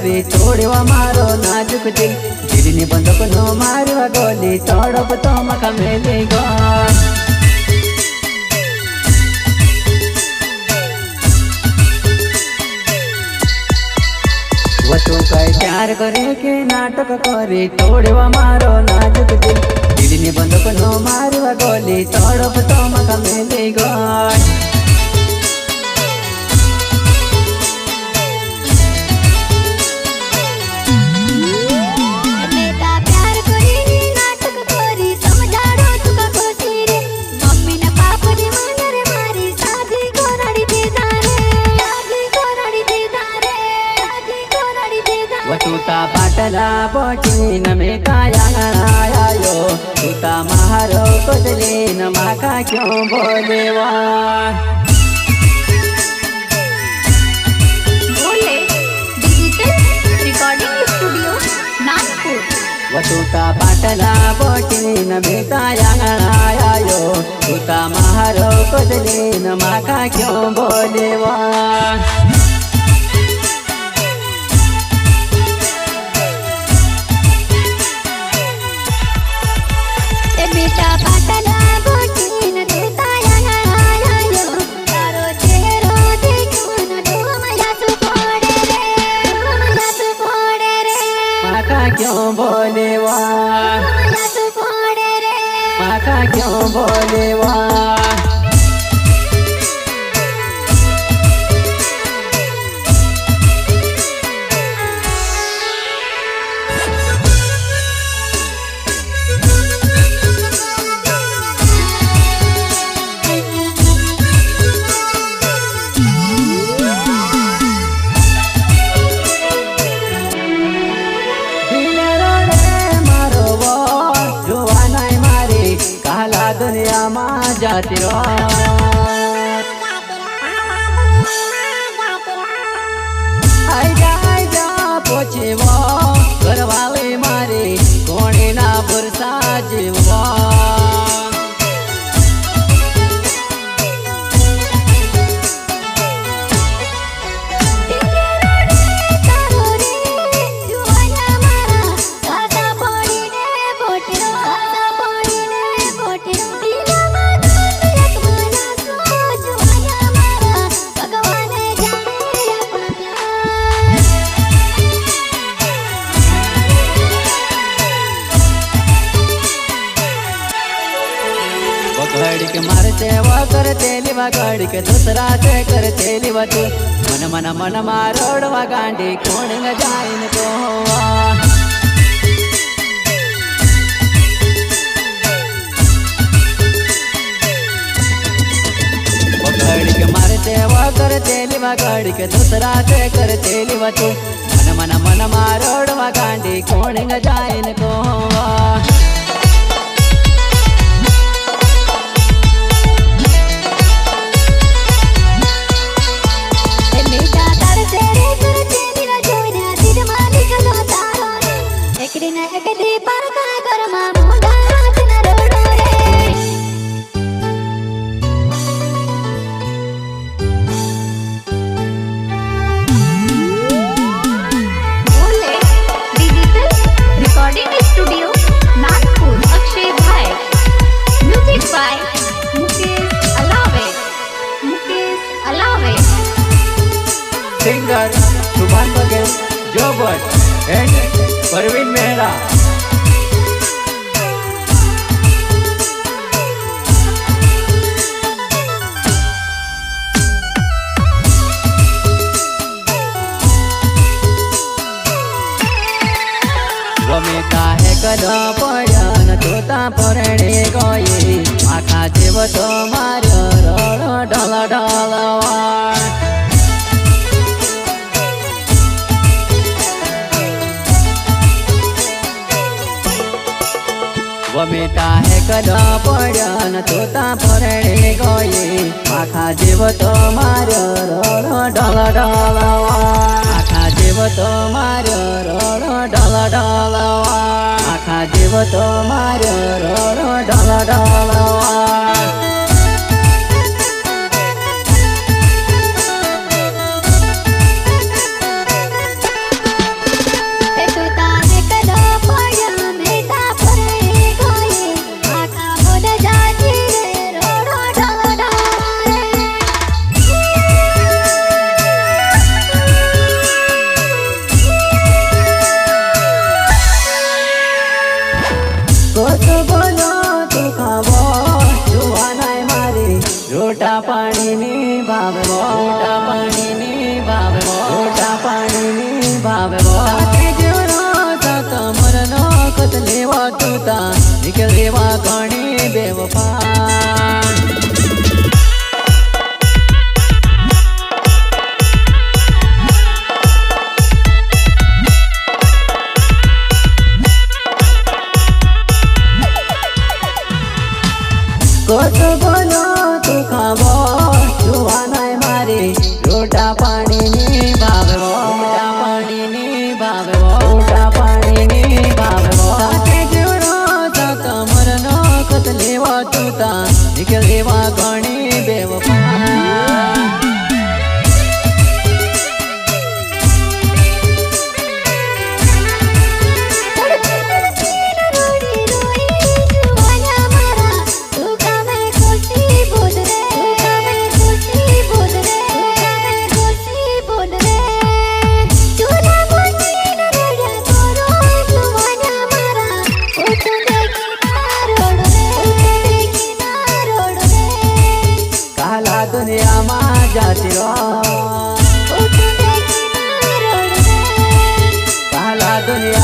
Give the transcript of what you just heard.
કરી તોડવા મારો નાજુક દિલ જીડીની બંદૂક નો મારવા ગોલી તડપ તો મકા મેલી ગયો वो तू कई प्यार करे के नाटक करे तोड़वा मारो नाजुक दिल जीडीनी बंदूक नो मारवा गोली तड़प तो मका मेली गई तूता पाटला बोटी न में काया आयो तूता महारो कोदले न माका क्यों बोलेवा बोले डिजिटल रिकॉर्डिंग स्टूडियो नागपुर वो तूता पाटला बोटी न में काया आयो तूता महारो कोदले न माका क्यों बोलेवा बेटा पाटला बोटी न तूता आयो तारो चेहरो देखो न तो मजा तू फोड़े रे माका क्यों बोलेवा मजा तू फोड़े रे माका क्यों बोलेवा दुनिया मां जाती आई जा पोछे वो घरवाले मारे कोणे ना भरसा जीववा घड़ी के मारते वो करते लिवा घड़ी के दूसरा से करते लिवा तू मन मन मन मारोड़वा गांडी कोण जाइन तो वो घड़ी के मारते वो करते लिवा घड़ी के दूसरा से करते लिवा तू मन मन मन मारोड़वा गांडी कोण जाइन तो सिंगर सुभान बघेल जो भट्ट एंड परवीन मेहरा गमे काहे कदा पड्या तोता परणे गए आखा जेव तो मार्यो रडो ढल ढलवा वमेता है कदा पड्या तोता परणे गए आखा जेव तो मार्यो रडो ढल ढलवा आखा जेव तो मार्यो रडो ढल ढलवा आखा जेव तो मार्यो रडो ढल ढलवा भावे साथे जेवरो सात मरनो कत लेवा तूता निकलेवा घणी बेवफा कत बोलो तू खावो जुवा नाय मारी रोटा पाणी नी भावे रोटा पाणी नी भावे रोटा पाणी नी भावे साथे जेवरो सात मरनो कत लेवा तूता निकलेवा घणी बेवफा दुनिया में जाती रो काला दुनिया